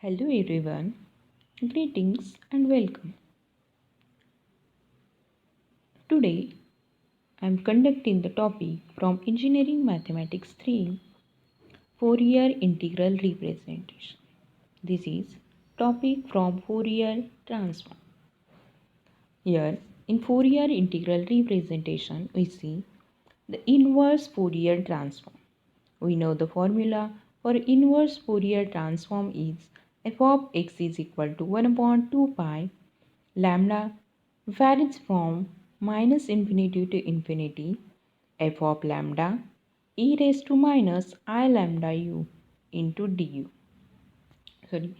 Hello everyone, greetings and welcome. Today I am conducting the topic from Engineering Mathematics 3 Fourier Integral Representation. This is topic from Fourier Transform. Here in Fourier Integral Representation we see the inverse Fourier Transform. We know the formula for inverse Fourier Transform is f of x is equal to 1 upon 2 pi lambda varies from minus infinity to infinity f of lambda e raised to minus I lambda u into du. Sorry,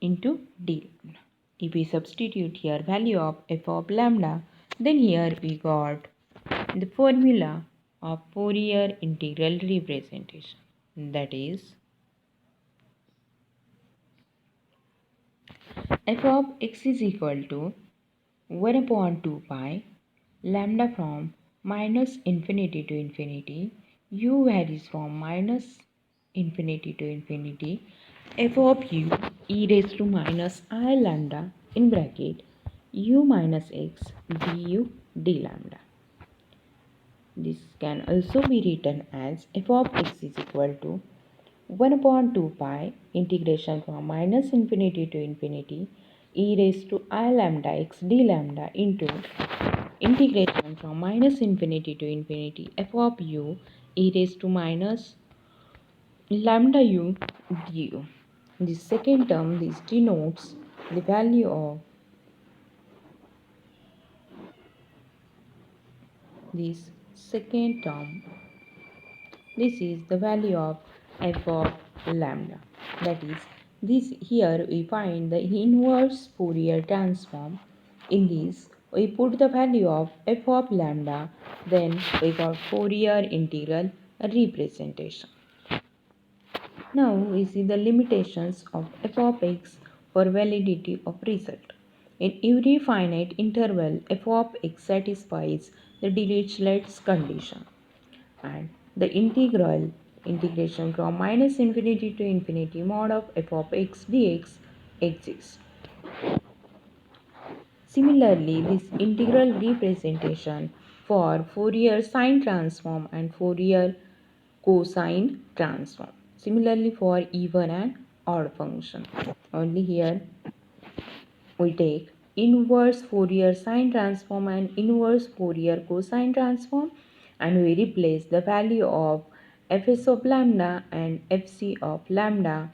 into d lambda. If we substitute here value of f of lambda, then here we got the formula of Fourier integral representation. That is f of x is equal to 1 upon 2 pi lambda from minus infinity to infinity, u varies from minus infinity to infinity, f of u e raised to minus I lambda in bracket u minus x du d lambda. This can also be written as f of x is equal to 1 upon 2 pi integration from minus infinity to infinity e raised to I lambda x d lambda into integration from minus infinity to infinity f of u e raised to minus lambda u du. The second term, this denotes the value of this second term. This is the value of f of lambda. That is, this here we find the inverse Fourier transform. In this, we put the value of f of lambda, then we got Fourier integral representation. Now we see the limitations of f of x for validity of result. In every finite interval, f of x satisfies the Dirichlet's condition, and the integration from minus infinity to infinity mod of f of x dx exists. Similarly, this integral representation for Fourier sine transform and Fourier cosine transform. Similarly for even and odd function. Only here we take inverse Fourier sine transform and inverse Fourier cosine transform, and we replace the value of fs of lambda and fc of lambda,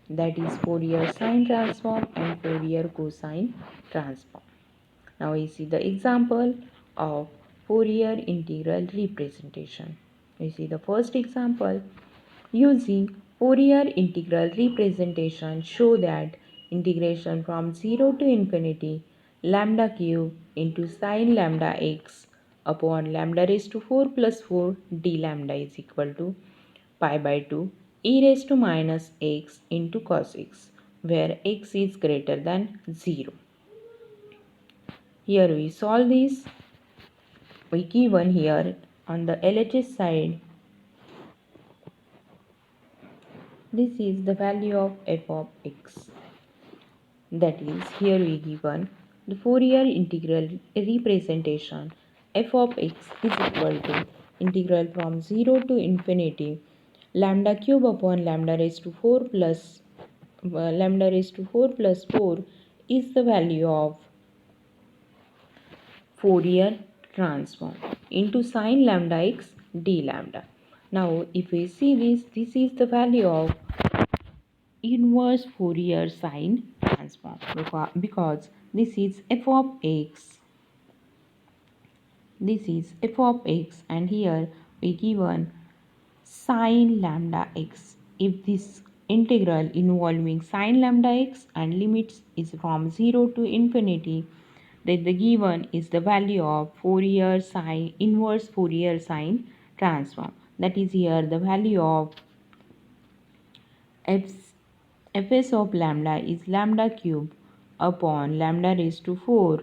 that is Fourier sine transform and Fourier cosine transform. Now we see the example of Fourier integral representation. We see the first example. Using Fourier integral representation, show that integration from 0 to infinity lambda cube into sine lambda x upon lambda raised to 4 plus 4 d lambda is equal to pi by 2 e raised to minus x into cos x, where x is greater than 0. Here we solve this. We given here on the LHS side, this is the value of f of x. That is, here we given the Fourier integral representation f of x is equal to integral from 0 to infinity lambda cube upon lambda raised to 4 plus lambda raised to 4 plus 4 is the value of Fourier transform into sine lambda x d lambda. Now if we see this, this is the value of inverse Fourier sine transform, because this is f of x, this is f of x, and here we given sine lambda x. If this integral involving sine lambda x and limits is from 0 to infinity, then the given is the value of Fourier sine inverse Fourier sine transform. That is, here the value of fs of lambda is lambda cube upon lambda raised to 4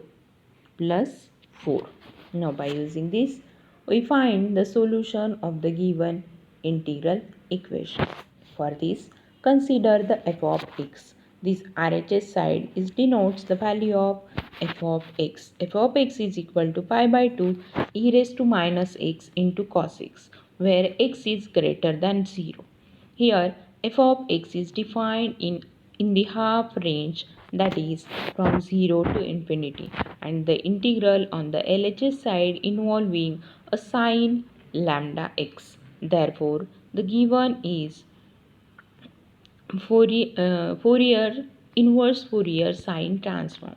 plus 4. Now by using this, we find the solution of the given integral equation. For this, Consider the f of x. This RHS side is denotes the value of f of x. F of x is equal to pi by 2 e raised to minus x into cos x, where x is greater than 0. Here f of x is defined in the half range, that is from 0 to infinity, and the integral on the LHS side involving a sine lambda x. Therefore, the given is Fourier inverse Fourier sine transform.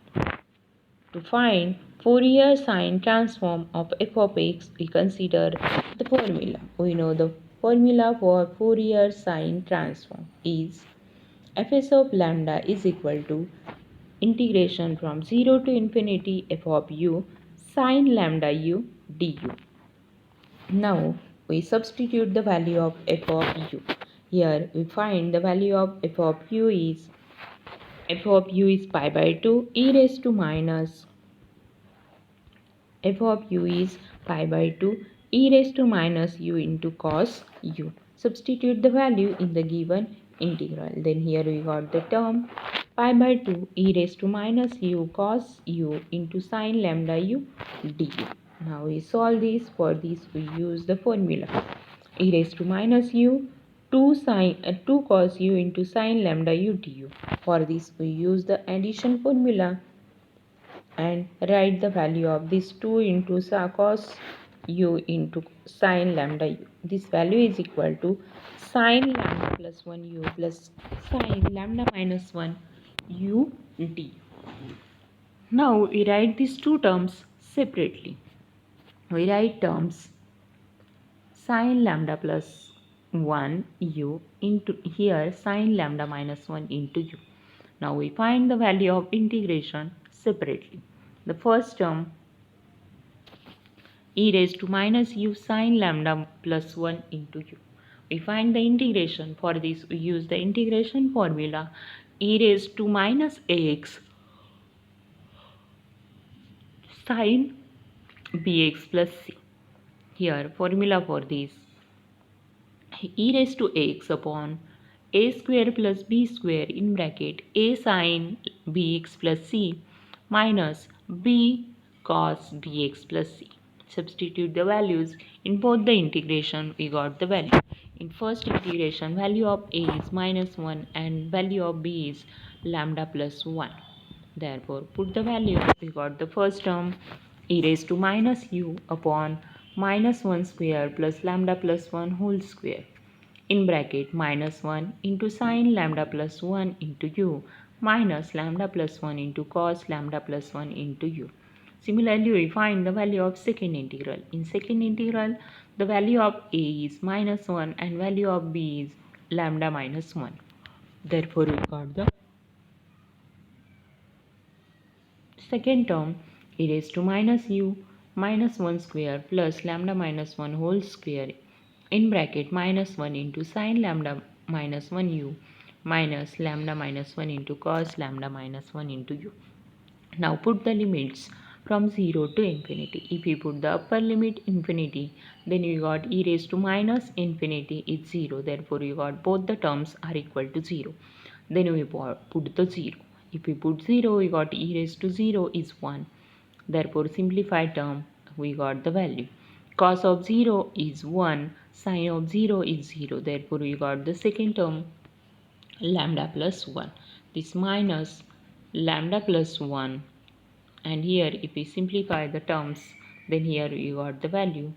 To find Fourier sine transform of f of x, we consider the formula. We know the formula for Fourier sine transform is fs of lambda is equal to integration from 0 to infinity f of u sine lambda u du. Now we substitute the value of f of u. Here we find the value of f of u is pi by 2 e raised to minus f of u is pi by 2 e raised to minus u into cos u. Substitute the value in the given integral. Then here we got the term pi by 2 e raised to minus u cos u into sine lambda u du. Now we solve this. For this we use the formula e raised to minus u 2 cos u into sine lambda u du. For this we use the addition formula and write the value of this 2 into cos u into sine lambda u. This value is equal to sine lambda plus 1 u plus sine lambda minus 1 u d. Now we write these two terms separately. We write terms sine lambda plus 1 u into here sine lambda minus 1 into u. Now we find the value of integration separately. The first term e raised to minus u sine lambda plus 1 into u. We find the integration. For this we use the integration formula e raised to minus ax sine bx plus c. Here formula for this e raised to ax upon a square plus b square in bracket a sine bx plus c minus b cos bx plus c. Substitute the values in both the integration. We got the value. In first integration, value of a is minus 1 and value of b is lambda plus 1. Therefore, put the value. We got the first term e raised to minus u upon minus 1 square plus lambda plus 1 whole square in bracket minus 1 into sine lambda plus 1 into u minus lambda plus 1 into cos lambda plus 1 into u. Similarly, we find the value of second integral. In second integral, the value of a is minus 1 and value of b is lambda minus 1. Therefore, we got the second term e raised to minus u minus 1 square plus lambda minus 1 whole square in bracket minus 1 into sine lambda minus 1 u minus lambda minus 1 into cos lambda minus 1 into u. Now put the limits from 0 to infinity. If we put the upper limit infinity, then we got e raised to minus infinity is 0. Therefore, we got both the terms are equal to 0. Then we put the 0. If we put 0, we got e raised to 0 is 1. Therefore, simplified term, we got the value. Cos of 0 is 1. Sine of 0 is 0. Therefore, we got the second term lambda plus 1. This minus lambda plus 1, and here if we simplify the terms, then here we got the value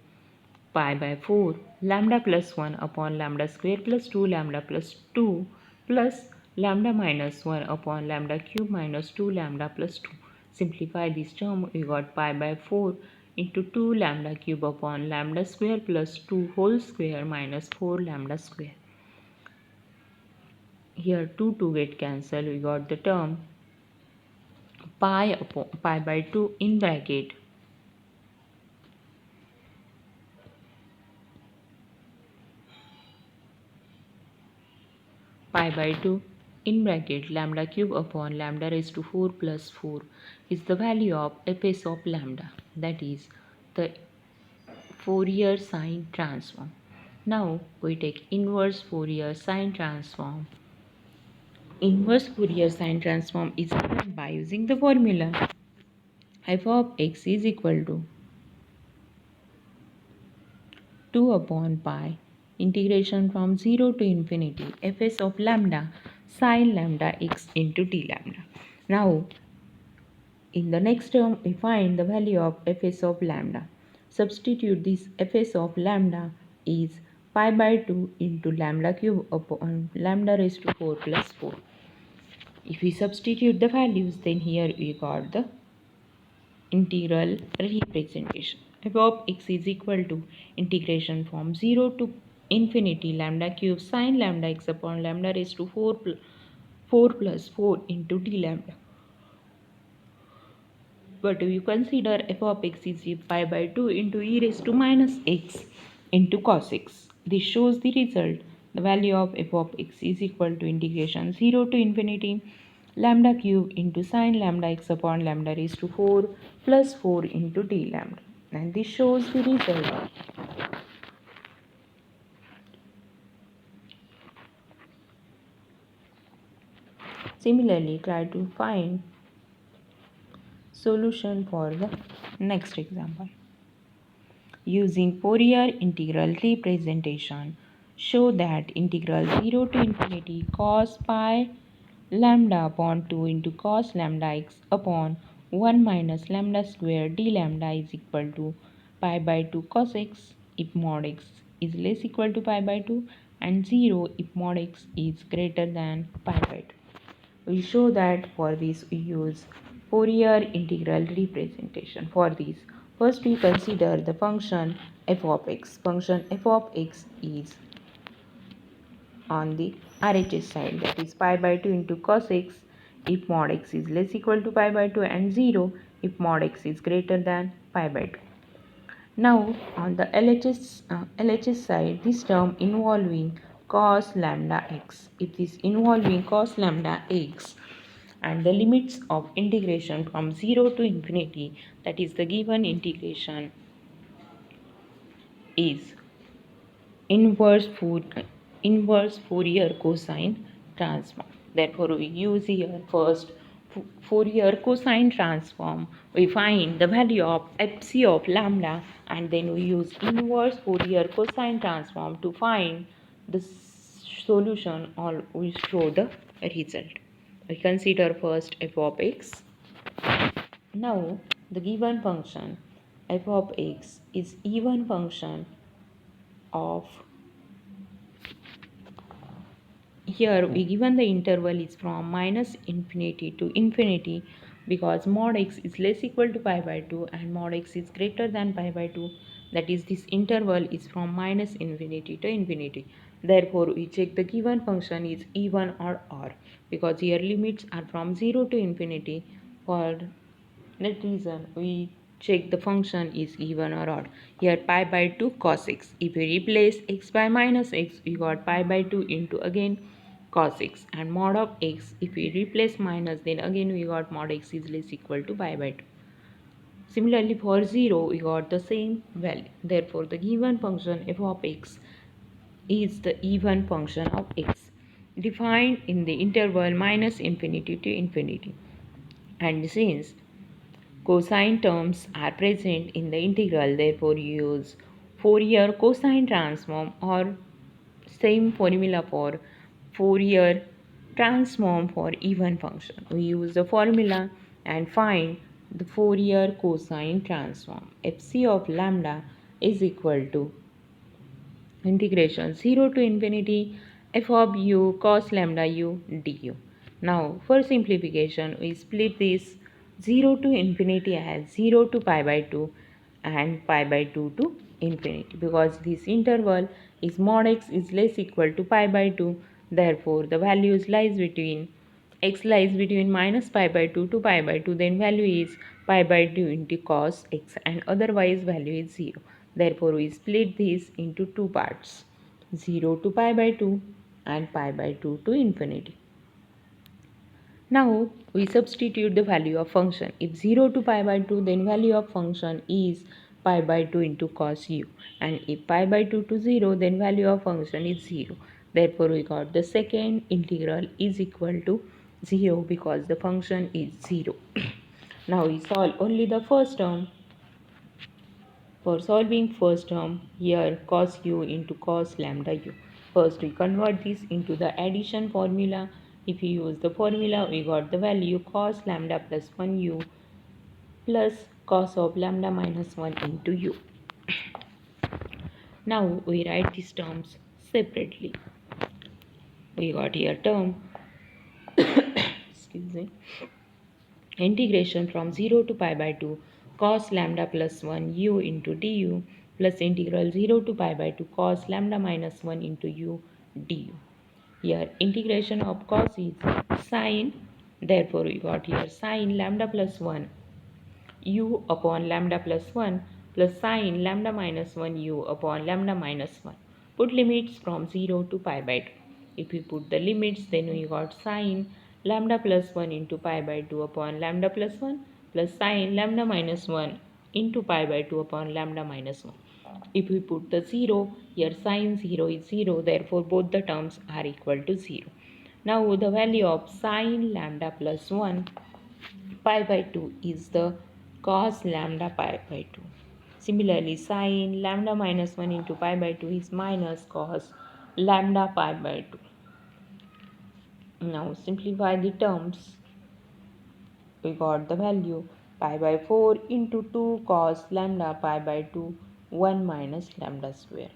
pi by 4 lambda plus 1 upon lambda square plus 2 lambda plus 2 plus lambda minus 1 upon lambda cube minus 2 lambda plus 2. Simplify this term, we got pi by 4 into 2 lambda cube upon lambda square plus 2 whole square minus 4 lambda square. Here 2 get cancelled. We got the term pi by 2 in bracket pi by 2 in bracket lambda cube upon lambda raised to 4 plus 4 is the value of fs of lambda, that is the Fourier sine transform. Now we take inverse Fourier sine transform Inverse Fourier sine transform is given by using the formula f of x is equal to 2 upon pi integration from 0 to infinity fs of lambda sine lambda x into d lambda. Now, in the next term, we find the value of fs of lambda. Substitute this fs of lambda is pi by 2 into lambda cube upon lambda raised to 4 plus 4. If we substitute the values, then here we got the integral representation. F of x is equal to integration from 0 to infinity lambda cube sine lambda x upon lambda raised to 4 plus 4 into d lambda. But you consider f of x is pi by 2 into e raised to minus x into cos x. This shows the result. The value of f of x is equal to integration 0 to infinity lambda cube into sine lambda x upon lambda raised to 4 plus 4 into d lambda. And this shows the result. Similarly, try to find solution for the next example. Using Fourier integral representation, show that integral 0 to infinity cos pi lambda upon 2 into cos lambda x upon 1 minus lambda square d lambda is equal to pi by 2 cos x if mod x is less equal to pi by 2 and 0 if mod x is greater than pi by 2. We show that for this we use Fourier integral representation. For this, first we consider the function f of x. Function f of x is on the RHS side, that is pi by 2 into cos x if mod x is less equal to pi by 2 and 0 if mod x is greater than pi by 2. Now on the LHS side, this term involving cos lambda x. It is involving cos lambda x and the limits of integration from 0 to infinity, that is the given integration is inverse Fourier cosine transform. Therefore, we use here first Fourier cosine transform. We find the value of fc of lambda and then we use inverse Fourier cosine transform to find the solution or we show the result. We consider first f of x. Now, the given function f of x is even function of, here we given the interval is from minus infinity to infinity because mod x is less equal to pi by 2 and mod x is greater than pi by 2, that is this interval is from minus infinity to infinity. Therefore, we check the given function is even or odd because here limits are from 0 to infinity. For that reason, we check the function is even or odd. Here pi by 2 cos x. If we replace x by minus x, we got pi by 2 into again cos x and mod of x. If we replace minus, then again we got mod x is less equal to pi by 2. Similarly, for 0, we got the same value. Therefore, the given function f of x is the even function of x defined in the interval minus infinity to infinity. And since cosine terms are present in the integral, therefore use Fourier cosine transform or same formula for Fourier transform for even function. We use the formula and find the Fourier cosine transform. Fc of lambda is equal to integration 0 to infinity f of u cos lambda u du. Now for simplification, we split this 0 to infinity as 0 to pi by 2 and pi by 2 to infinity because this interval is mod x is less equal to pi by 2. Therefore, the values lies between x lies between minus pi by 2 to pi by 2, then value is pi by 2 into cos x and otherwise value is 0. Therefore, we split this into two parts, 0 to pi by 2 and pi by 2 to infinity. Now, we substitute the value of function. If 0 to pi by 2, then value of function is pi by 2 into cos u. And if pi by 2 to 0, then value of function is 0. Therefore, we got the second integral is equal to 0 because the function is 0. Now we solve only the first term. For solving first term, here cos u into cos lambda u. First we convert this into the addition formula. If you use the formula, we got the value cos lambda plus 1 u plus cos of lambda minus 1 into u. Now we write these terms separately. We got here term excuse me, integration from 0 to pi by 2 cos lambda plus 1 u into du plus integral 0 to pi by 2 cos lambda minus 1 into u du. Here integration of cos is sine, therefore we got here sine lambda plus 1 u upon lambda plus 1 plus sine lambda minus 1 u upon lambda minus 1. Put limits from 0 to pi by 2. If we put the limits, then we got sine lambda plus 1 into pi by 2 upon lambda plus 1 plus sine lambda minus 1 into pi by 2 upon lambda minus 1. If we put the 0, here sine 0 is 0, therefore both the terms are equal to 0. Now the value of sine lambda plus 1 pi by 2 is the cos lambda pi by 2. Similarly, sine lambda minus 1 into pi by 2 is minus cos lambda pi by 2. Now simplify the terms. We got the value pi by 4 into 2 cos lambda pi by 2 1 minus lambda square.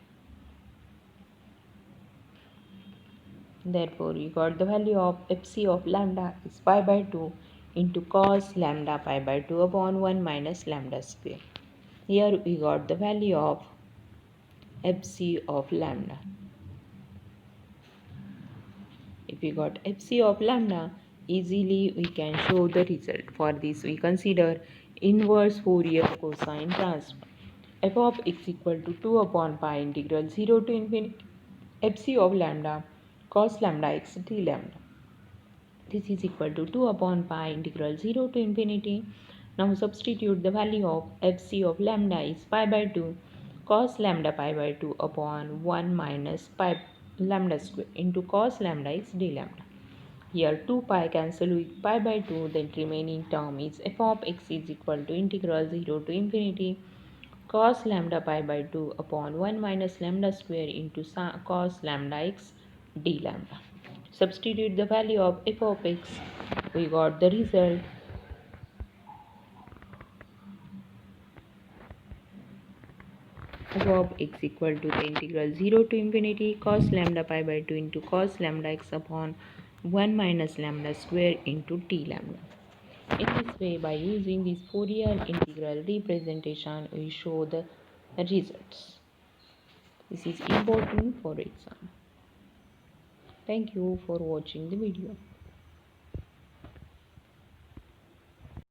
Therefore, we got the value of fc of lambda is pi by 2 into cos lambda pi by 2 upon 1 minus lambda square. Here we got the value of fc of lambda. If we got fc of lambda, easily we can show the result. For this, we consider inverse Fourier cosine transform. F of x equal to 2 upon pi integral 0 to infinity fc of lambda cos lambda x d lambda. This is equal to 2 upon pi integral 0 to infinity. Now substitute the value of fc of lambda is pi by 2 cos lambda pi by 2 upon 1 minus pi lambda square into cos lambda is d lambda. Here 2 pi cancel with pi by 2, then remaining term is f of x is equal to integral 0 to infinity cos lambda pi by 2 upon 1 minus lambda square into cos lambda x d lambda. Substitute the value of f of x. We got the result f of x equal to the integral 0 to infinity cos lambda pi by 2 into cos lambda x upon 1 minus lambda square into d lambda. In this way, by using this Fourier integral representation, we show the results. This is important for exam. Thank you for watching the video.